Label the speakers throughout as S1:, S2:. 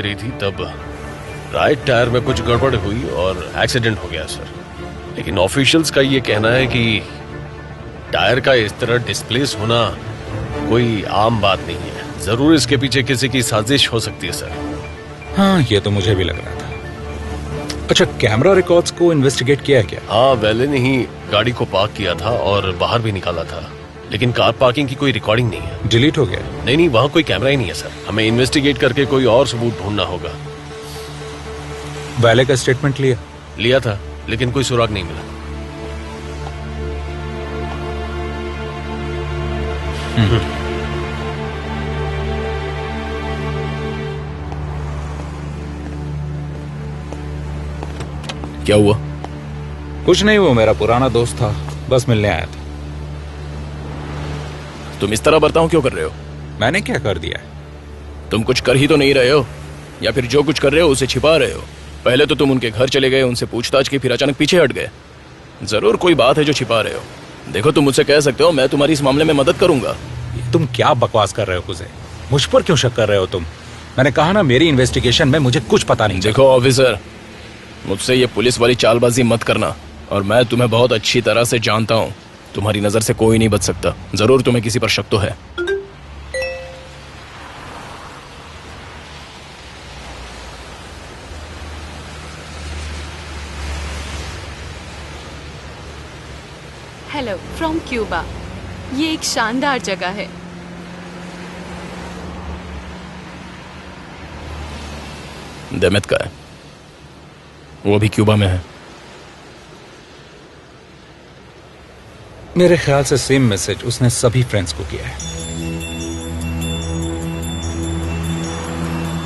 S1: रही थी तब राइट टायर में कुछ गड़बड़ हुई और एक्सीडेंट हो गया सर। लेकिन ऑफिशियल्स का ये कहना है कि टायर का इस तरह डिस्प्लेस होना कोई आम बात नहीं है। जरूर इसके पीछे किसी की साजिश हो सकती है सर।
S2: हाँ, ये तो मुझे भी लग रहा था। अच्छा, कैमरा रिकॉर्ड्स को इन्वेस्टिगेट किया है क्या?
S1: हाँ, वैले ने ही गाड़ी को पार्क किया था और बाहर भी निकाला था, लेकिन कार पार्किंग की कोई रिकॉर्डिंग नहीं है।
S2: डिलीट हो गया?
S1: नहीं, वहाँ कोई कैमरा ही नहीं है सर। हमें इन्वेस्टिगेट करके कोई और सबूत ढूंढना होगा।
S2: वैले का स्टेटमेंट
S1: लिया था, लेकिन कोई सुराग नहीं मिला।
S3: क्या हुआ?
S2: कुछ नहीं, वो मेरा पुराना दोस्त था, बस मिलने आया था।
S3: तुम इस तरह बर्ताव क्यों कर रहे हो?
S2: मैंने क्या कर दिया?
S3: तुम कुछ कर ही तो नहीं रहे हो, या फिर जो कुछ कर रहे हो उसे छिपा रहे हो। पहले तो तुम उनके घर चले गए, उनसे पूछताछ की, फिर अचानक पीछे हट गए। जरूर कोई बात है जो छिपा रहे हो। देखो, तुम मुझसे कह सकते हो, मैं तुम्हारी इस मामले में मदद करूंगा।
S2: तुम क्या बकवास कर रहे हो कुसे? मुझ पर क्यों शक कर रहे हो तुम? मैंने कहा ना, मेरी इन्वेस्टिगेशन में मुझे कुछ पता नहीं।
S3: देखो ऑफिसर, मुझसे ये पुलिस वाली चालबाजी मत करना, और मैं तुम्हें बहुत अच्छी तरह से जानता हूँ। तुम्हारी नजर से कोई नहीं बच सकता। जरूर तुम्हें किसी पर शक तो है।
S4: Hello from Cuba. ये एक शानदार जगह है।
S3: देमेत का है, वो भी क्यूबा में है।
S2: मेरे ख्याल से सेम मैसेज उसने सभी फ्रेंड्स को किया है।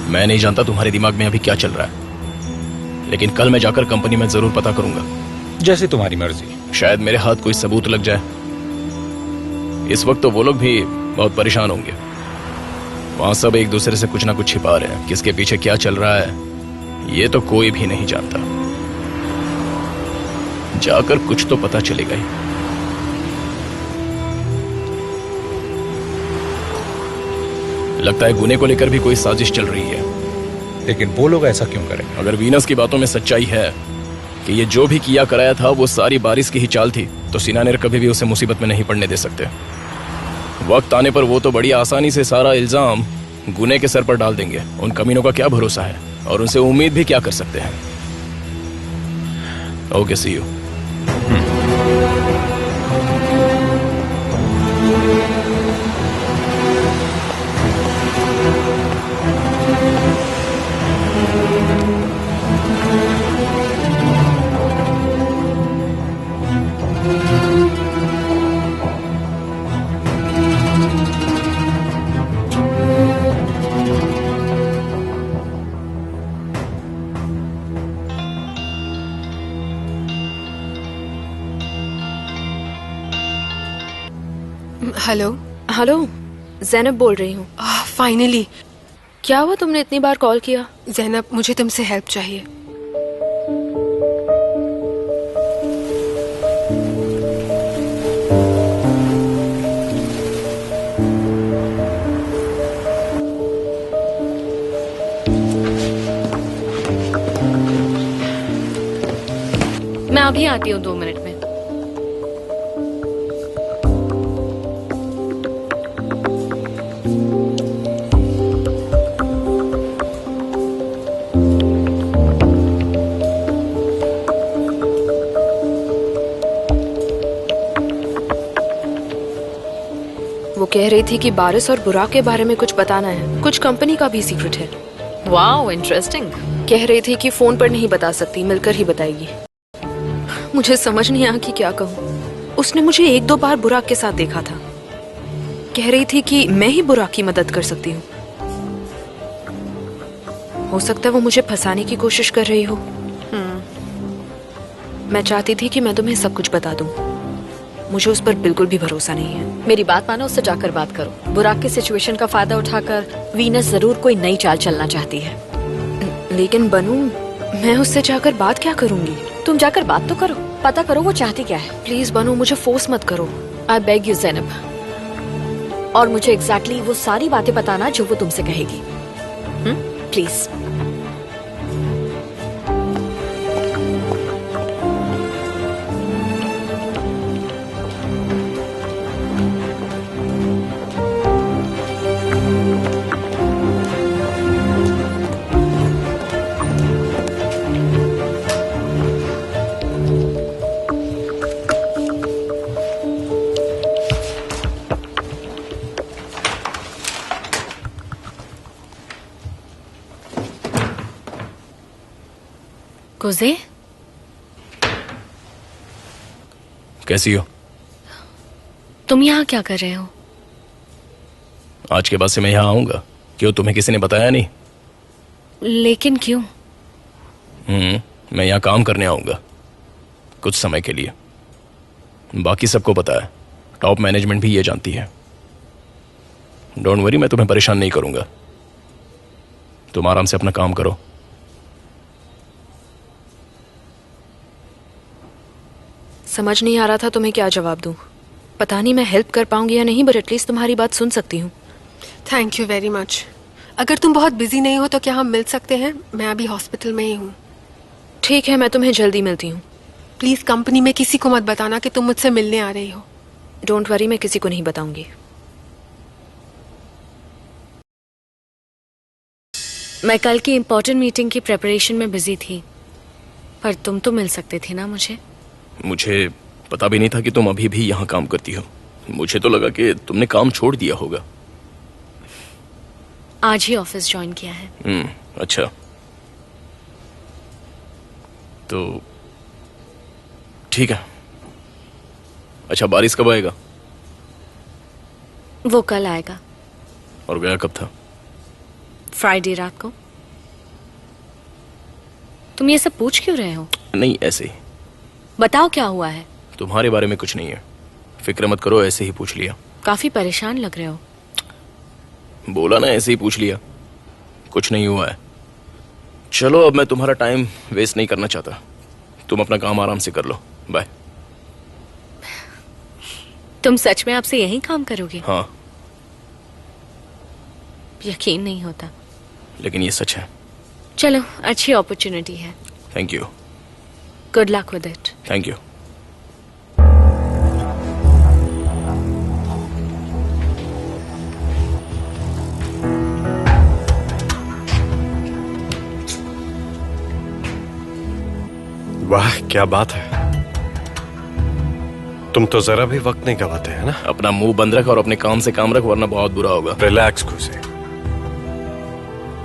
S3: मैं नहीं जानता तुम्हारे दिमाग में अभी क्या चल रहा है, लेकिन कल मैं जाकर कंपनी में जरूर पता करूंगा।
S2: जैसे तुम्हारी मर्जी।
S3: शायद मेरे हाथ कोई सबूत लग जाए। इस वक्त तो वो लोग भी बहुत परेशान होंगे। वहां सब एक दूसरे से कुछ ना कुछ छिपा रहे हैं। किसके पीछे क्या चल रहा है ये तो कोई भी नहीं जानता। जाकर कुछ तो पता चलेगा ही। लगता है गुने को लेकर भी कोई साजिश चल रही है।
S2: लेकिन वो लोग ऐसा क्यों करें?
S3: अगर वीनस की बातों में सच्चाई है कि ये जो भी किया कराया था वो सारी बारिश की ही चाल थी, तो सिनानेर कभी भी उसे मुसीबत में नहीं पड़ने दे सकते। वक्त आने पर वो तो बड़ी आसानी से सारा इल्जाम गुने के सर पर डाल देंगे। उन कमीनों का क्या भरोसा है, और उनसे उम्मीद भी क्या कर सकते हैं। Okay, see you.
S5: Hello.
S6: Hello, Zainab बोल रही हूँ।
S5: फाइनली।
S6: क्या हुआ, तुमने इतनी बार कॉल किया?
S5: ज़ैनब, मुझे तुमसे हेल्प चाहिए।
S6: मैं अभी आती हूँ 2 मिनट में। वो कह रही थी कि बारिश और बुराक के बारे में कुछ बताना है। कुछ कंपनी का भी सीक्रेट है।
S4: Wow, interesting.
S6: कह रही थी कि फोन पर नहीं बता सकती, मिलकर ही बताएगी। मुझे समझ नहीं आया कि क्या कहूँ। उसने मुझे 1-2 बार बुराक के साथ देखा था। कह रही थी कि मैं ही बुराक की मदद कर सकती हूँ। हो सकता है वो मुझे फंसाने की कोशिश कर रही हो। मैं चाहती थी कि मैं तुम्हें सब कुछ बता दूं। मुझे उस पर बिल्कुल भी भरोसा नहीं है।
S4: मेरी बात मानो, उससे जाकर बात करो। बुराक की सिचुएशन का फायदा उठाकर वीनस जरूर कोई नई चाल चलना चाहती है।
S6: लेकिन बनू, मैं उससे जाकर बात क्या करूंगी?
S4: तुम जाकर बात तो करो, पता करो वो चाहती क्या है।
S6: प्लीज बनू, मुझे फोर्स मत करो।
S4: आई बेग यू ज़ैनब, और मुझे एग्जैक्टली वो सारी बातें बताना जो वो तुमसे कहेगी। प्लीज। कुजे,
S3: कैसी हो?
S4: तुम यहाँ क्या कर रहे हो?
S3: आज के बाद से मैं यहाँ आऊंगा। क्यों, तुम्हें किसी ने बताया नहीं?
S4: लेकिन क्यों?
S3: मैं यहाँ काम करने आऊंगा कुछ समय के लिए। बाकी सबको पता है, टॉप मैनेजमेंट भी ये जानती है। डोंट वरी, मैं तुम्हें परेशान नहीं करूंगा। तुम आराम से अपना काम करो।
S6: समझ नहीं आ रहा था तुम्हें क्या जवाब दूं। पता नहीं मैं हेल्प कर पाऊंगी या नहीं, बट एटलीस्ट तुम्हारी बात सुन सकती हूँ।
S5: Thank you very much. अगर तुम बहुत बिजी नहीं हो तो क्या हम मिल सकते हैं? मैं अभी हॉस्पिटल में ही हूँ।
S6: ठीक है, मैं तुम्हें जल्दी मिलती हूँ।
S5: प्लीज कंपनी में किसी को मत बताना कि तुम मुझसे मिलने आ रही हो।
S6: डोंट वरी, मैं किसी को नहीं बताऊंगी।
S4: मैं कल की इम्पोर्टेंट मीटिंग की प्रेपरेशन में बिजी थी, पर तुम तो मिल सकते थे ना मुझे।
S3: मुझे पता भी नहीं था कि तुम अभी भी यहाँ काम करती हो। मुझे तो लगा कि तुमने काम छोड़ दिया होगा।
S4: आज ही ऑफिस ज्वाइन किया है।
S3: अच्छा, तो ठीक है। अच्छा, बारिश कब आएगा?
S4: वो कल आएगा।
S3: और गया कब था?
S4: फ्राइडे रात को। तुम ये सब पूछ क्यों रहे हो?
S3: नहीं, ऐसे ही।
S4: बताओ क्या हुआ है।
S3: तुम्हारे बारे में कुछ नहीं है, फिक्र मत करो, ऐसे ही पूछ लिया।
S4: काफी परेशान लग रहे हो।
S3: बोला ना, ऐसे ही पूछ लिया, कुछ नहीं हुआ है। चलो, अब मैं तुम्हारा टाइम वेस्ट नहीं करना चाहता। तुम अपना काम आराम से कर लो। बाय।
S4: तुम सच में आपसे यही काम करोगे?
S3: हाँ,
S4: यकीन नहीं होता,
S3: लेकिन ये सच है।
S4: चलो, अच्छी अपॉर्चुनिटी है।
S3: Thank you.
S4: Good luck with it.
S3: Thank you.
S1: वाह, क्या बात है। तुम तो जरा भी वक्त नहीं गवाते हैं ना।
S3: अपना मुंह बंद रख और अपने काम से काम रख, वरना बहुत बुरा होगा।
S1: रिलैक्स खुशी।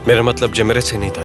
S1: मेरा मतलब जे मेरे से नहीं था।